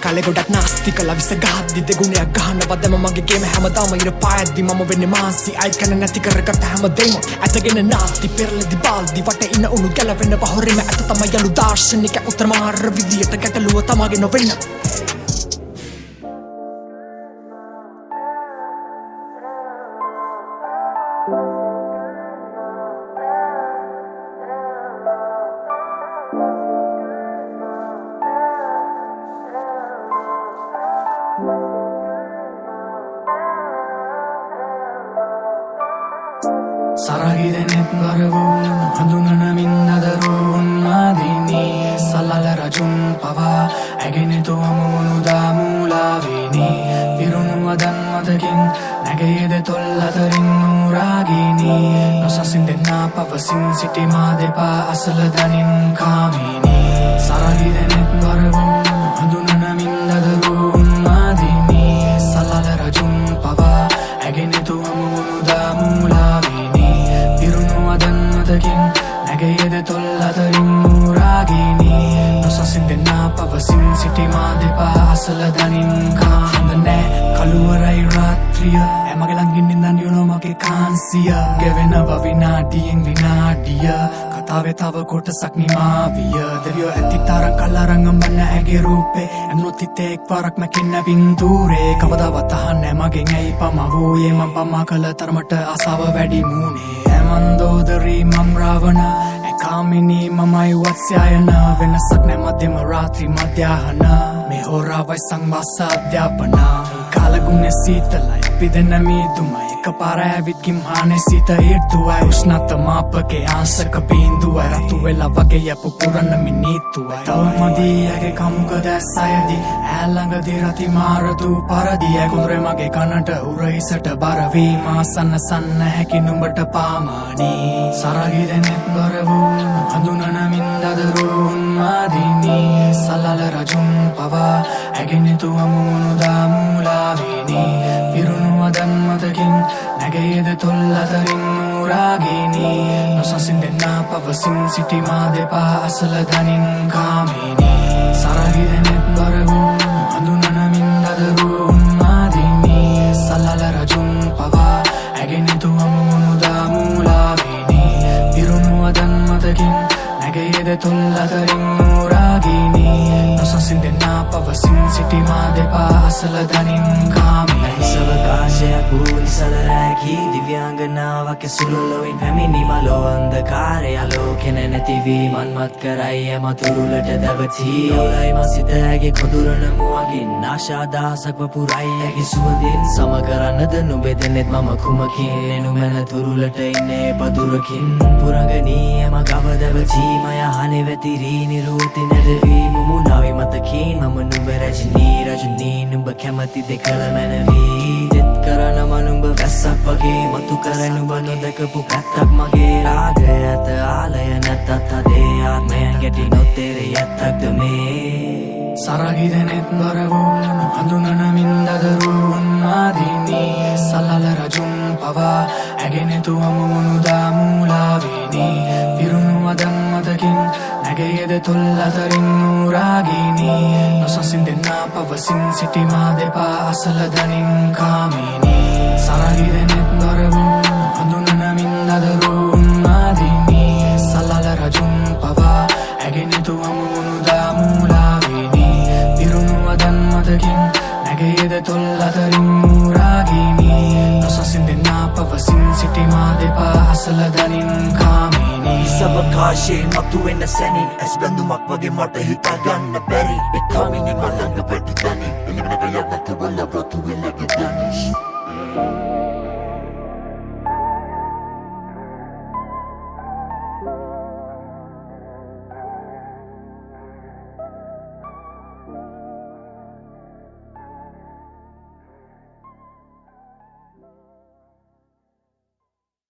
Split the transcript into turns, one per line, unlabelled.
කාලේ ගොඩක් නාස්ති කළා විස ගහද්දි දෙගුණයක් ගහනවා දැම මගේ ගේම හැමදාම ඉර පායද්දි මම වෙන්නේ මාන්සි අයිත් කන නැති කරගත්ත හැමදේම ඇතගෙන නාස්ති පෙරලෙදි බාල්දි වටේ ඉන්න උණු ගැලවෙන්න පහොරෙම ඇත තමයි යලු දාර්ශනික උත්තර මාර විදියට ගැටලුව තමාගේ නොවෙන්න
සරගිරෙනෙත් බරවුන් හඳුනනමින් අදරුන් මාදිනී සල්ලල රජුන් පවා ඇගෙනෙතු අමුවනුදා මූලාවිනී පිරුණුවදන් මතකින් නැගේද තොල් අතරින් නූරාගිනී නොසසින් දෙන්නා පවසින් සිටි මා දෙපා අසල දනින් කාමිනී සරගිරෙනෙත් බරවුන් හඳුනනමින් අදරුන් මාදිනී සල්ලල රජුන් පවා ඇගෙනෙතු අමුවනුදා මූලාවිනී නැගේද තොල් අතරින් නූරාගිනී නොසසින් දෙන්නා පවසින් සිටි මා දෙපා අසල දනින් කාහඳ නෑ කළුවරයි රාත්‍රිය ඇමගේ ළඟින් ඉඳන් යුනෝ මගේ කාන්සිය ගෙවෙනව විනාඩියෙන් විනාඩිය කතාවේ තව කොටසක් නිමාවිය දෙවියෝ ඇති තරම් කල්ලාරන් අඹන්න ඇගේ රූපේ ඇඳුනොත් හිතේ එක් වරක් මැකෙන්න බින්දුරේ කවදාවත් අහන්නේ මගෙන් ඇයි පමා වූයේ මම පමා කළ තරමට ආසාව වැඩි මුනේ ඇමන්දෝදරී මම් රාවණ ඇකාමිනී මමයි වත්ස්යායන වෙනසක් නැ මධ්‍යම රාත්‍රී මධ්‍යාහන මේ හෝරාවයි සංවාස අධ්‍යාපන කාලගුණේ සීතලයි අපි දෙන්න මීදුමයි එකපාර ඇවිත් කිම්හානේ සිත ඊර්තුවයි උෂ්ණත මාපකේ ආංශක බිඳුවයි රතු වෙලා වගේ යපු පුරන මිනිත්තුවයි තවමදී ඇගේ කමුක දැස්සයදී ඈළඟදී රති මාරදු පරදිය කුරේ මගේ කනට උරහිසට බර වීම සන්න සන්න හැකි නුඹට පාමානී සරගිරෙනෙත් බරවුන් හඳුනනමින් දදරුන් මාදිනී සල්ලල රජුන් පවා ඇගෙනෙතු අමුවනුදා මූලාවිනී පිරුණුවදන් මතකින් නැගේද තොල් අතරින් නූරාගිනී නොසසින් දෙන්නා පවසින් සිටි මා දෙපා අසල දනින් කාමිනී සරගිරෙනෙත් බරවුන් හඳුනනමින් දදරුන් මාදිනී සල්ලල රජුන් පවා ඇගෙනෙතු අමුවනුදා මූලාවිනී පිරුණුවදන් මතකින් නැගේද තොල් අතරින් නූරාගිනී නොසසින් දෙන්නා පවසින් සිටි මා දෙපා අසල දනින් කාමිනී
සවකාශයක් වූ නිසලරැකී දිව්‍යාංගනාවක් සුළුලොවින් පැමිණි මලෝ අන්ධකාරය ආලෝකෙන නැතිවී මන්මත් කරයි එම තුරුලට දැවතී යවලයි මසිත ඇගේ කොඳුරන මුවගින් ආශාදහසක් වපුරයි ඇගේ සුවඳින් සම කරන්නද නුඹේ දෙනෙත් මම කුමකින් එනුමැන තුරුලට ඉන්නේ පදුරකින් පුරගනී එම ගව දැවතී මය හනේ වැතිරී නිරෝති නැරවී මුමුණාවි මතකින් මම නුඹ රජනී නුඹ කැමති දෙකල මැනවී දෙත් කරනම නුඹ වැස්සක් වගේ මතු කර නුඹ නොදකපු පැත්තක් මගේ රාගය ඇත ආලය නැතත් අදේ ආත්මයන් ගැටි නොතේරේ ඇත්තක්ද මේ
සරගිරෙනෙත් බරවුන් හඳුනනමින් දදරුන් මාදිනී සල්ලල රජුන් පවා ඇගෙනෙතු අමුවනුදා මූලාවිනී පිරුණුවදන් මතකින් නැගේද තොල් අතරින් නූරාගිනී නොසසින් දෙන්නා පවසින් සිටි මා දෙපා අසල දනින් කාමිනී සරගිරෙනෙත් බරවුන් හඳුනනමින් දදරුන් මාදිනී සල්ලල රජුන් පවා ඇගෙනෙතු අමුවනුදා මූලාවිනී පිරුණුවදන් මතකින් නැගේද තොල් අතරින් නූරාගිනී නොසසින් දෙන්නා පවසින් සිටි මා දෙපා අසල දනින් කාමිනී
සවකාශයෙන් මතුවෙන සැනින් ඇස් බැඳුමක් වගේ මට හිතා ගන්න බැරි ඒ කාමිනී මලඟ පැටි දනි එළිමනක යන්න තුබල රතු වෙලගේ දනිස්